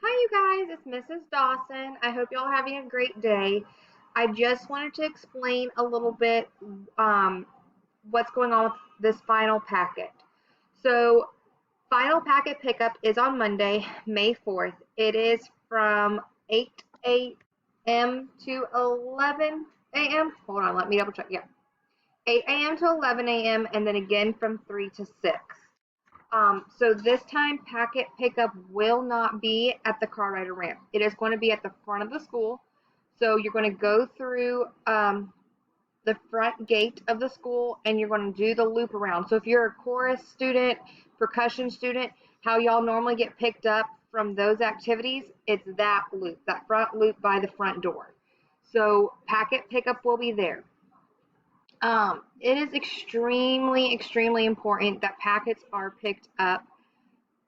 Hi, you guys. It's Mrs. Dawson. I hope y'all are having a great day. I just wanted to explain a little bit um, what's going on with this final packet. So, final packet pickup is on Monday, May 4th. It is from 8 a.m. to 11 a.m. Hold on, let me double check. Yeah, 8 a.m. to 11 a.m. and then again from 3 to 6. So this time packet pickup will not be at the car rider ramp. It is going to be at the front of the school. So you're going to go through the front gate of the school and you're going to do the loop around. So if you're a chorus student, percussion student, how y'all normally get picked up from those activities, it's that loop, that front loop by the front door. So packet pickup will be there. It is extremely important that packets are picked up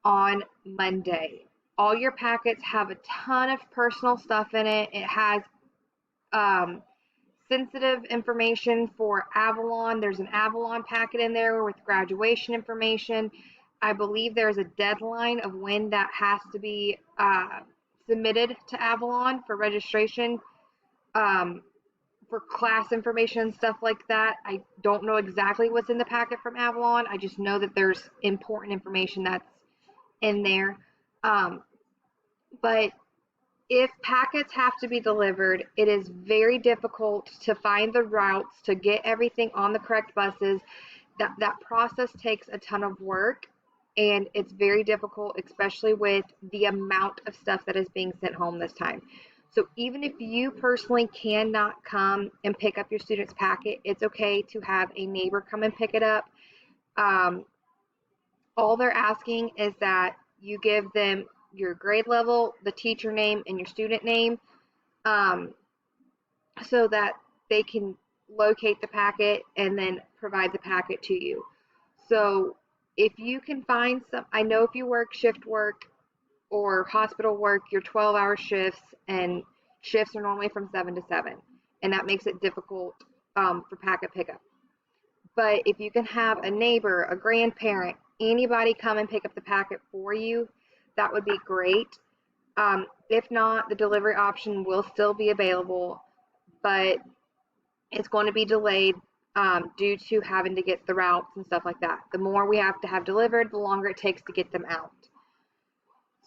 on Monday. All your packets have a ton of personal stuff in it. It has um, sensitive information for Avalon. There's an Avalon packet in there with graduation information. I believe there's a deadline of when that has to be submitted to Avalon for registration. Um, for class information and stuff like that. I don't know exactly what's in the packet from Avalon. I just know that there's important information that's in there. Um, but if packets have to be delivered, it is very difficult to find the routes to get everything on the correct buses. That process takes a ton of work and it's very difficult, especially with the amount of stuff that is being sent home this time. So even if you personally cannot come and pick up your student's packet, it's okay to have a neighbor come and pick it up. Um, all they're asking is that you give them your grade level, the teacher name, and your student name, um, so that they can locate the packet and then provide the packet to you. So if you can find some, I know if you work shift work or hospital work, your 12-hour shifts, and shifts are normally from 7 to 7, and that makes it difficult for packet pickup. But if you can have a neighbor, a grandparent, anybody come and pick up the packet for you, that would be great. If not, the delivery option will still be available, but it's going to be delayed due to having to get the routes and stuff like that. The more we have to have delivered, the longer it takes to get them out.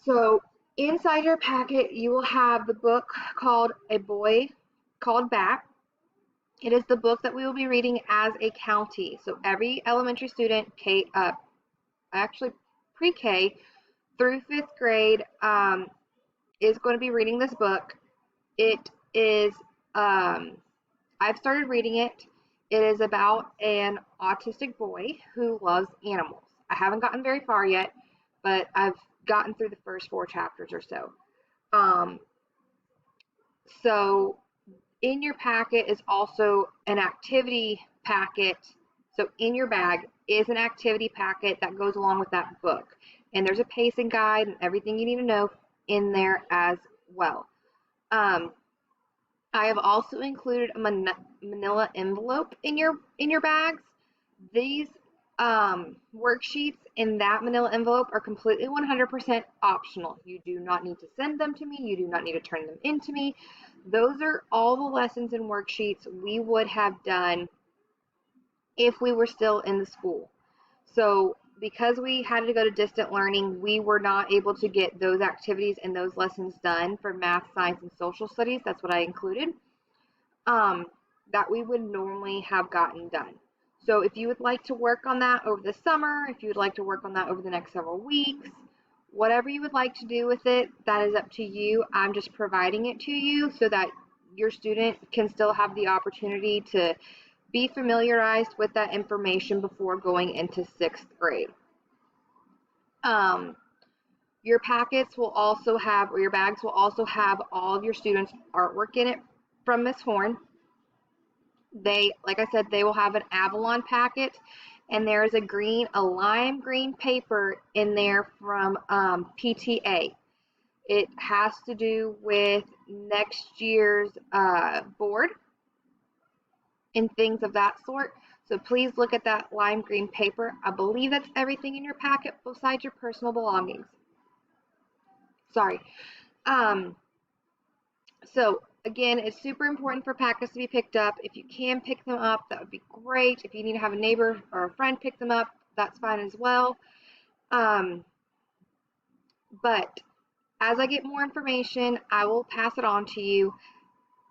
So inside your packet, you will have the book called A Boy Called Back. It is the book that we will be reading as a county. So every elementary student, actually pre-K through fifth grade, is going to be reading this book. It is, I've started reading it. It is about an autistic boy who loves animals. I haven't gotten very far yet, but I've gotten through the first 4 chapters or so. Um, so in your packet is also an activity packet. So in your bag is an activity packet that goes along with that book. And there's a pacing guide and everything you need to know in there as well. I have also included a manila envelope in your bags. These worksheets in that manila envelope are completely 100% optional. You do not need to send them to me. You do not need to turn them into me. Those are all the lessons and worksheets we would have done if we were still in the school. So because we had to go to distant learning, we were not able to get those activities and those lessons done for math, science, and social studies. That's what I included. Um, that we would normally have gotten done. So if you would like to work on that over the summer, if you would like to work on that over the next several weeks, whatever you would like to do with it, that is up to you. I'm just providing it to you so that your student can still have the opportunity to be familiarized with that information before going into 6th grade. Um, your packets will also have, or your bags will also have all of your students' artwork in it from Miss Horn. They, like I said, they will have an Avalon packet, and there is a lime green paper in there from PTA. It has to do with next year's board and things of that sort. So please look at that lime green paper. I believe that's everything in your packet besides your personal belongings. Sorry. Um, so again, it's super important for packets to be picked up. If you can pick them up, that would be great. If you need to have a neighbor or a friend pick them up, that's fine as well. Um, but as I get more information, I will pass it on to you.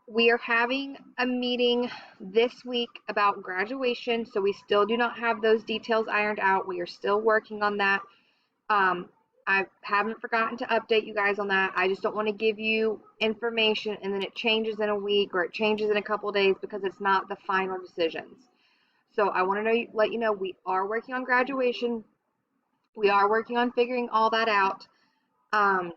We are having a meeting this week about graduation, so we still do not have those details ironed out. We are still working on that. Um, I haven't forgotten to update you guys on that. I just don't want to give you information and then it changes in a week or it changes in a couple days because it's not the final decisions. So I want to let you know we are working on graduation. We are working on figuring all that out. Um,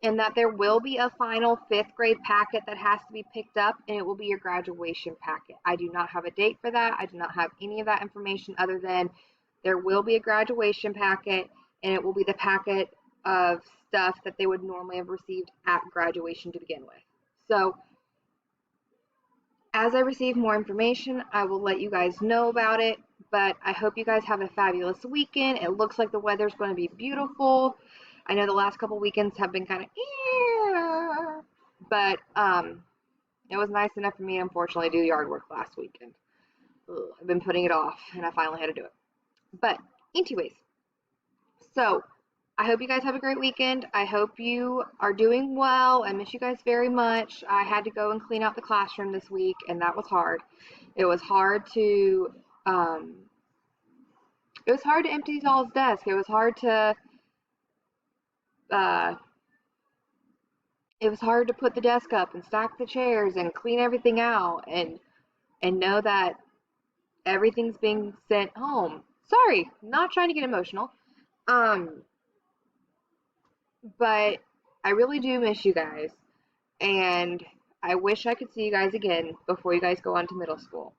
and that there will be a final fifth grade packet that has to be picked up, and it will be your graduation packet. I do not have a date for that. I do not have any of that information other than there will be a graduation packet, and it will be the packet of stuff that they would normally have received at graduation to begin with. So, as I receive more information, I will let you guys know about it. But I hope you guys have a fabulous weekend. It looks like the weather's going to be beautiful. I know the last couple weekends have been kind of, but it was nice enough for me to unfortunately do yard work last weekend. Ugh, I've been putting it off, and I finally had to do it. But anyways, so I hope you guys have a great weekend. I hope you are doing well. I miss you guys very much. I had to go and clean out the classroom this week, and that was hard. It was hard to um, it was hard to empty y'all's desk. Uh, it was hard to put the desk up and stack the chairs and clean everything out and know that everything's being sent home. Sorry, not trying to get emotional. Um, but I really do miss you guys, and I wish I could see you guys again before you guys go on to middle school.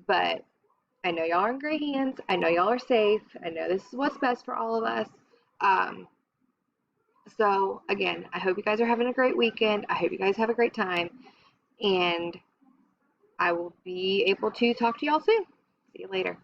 But I know y'all are in great hands. I know y'all are safe. I know this is what's best for all of us. Um, so again, I hope you guys are having a great weekend. I hope you guys have a great time, and I will be able to talk to y'all soon. See you later.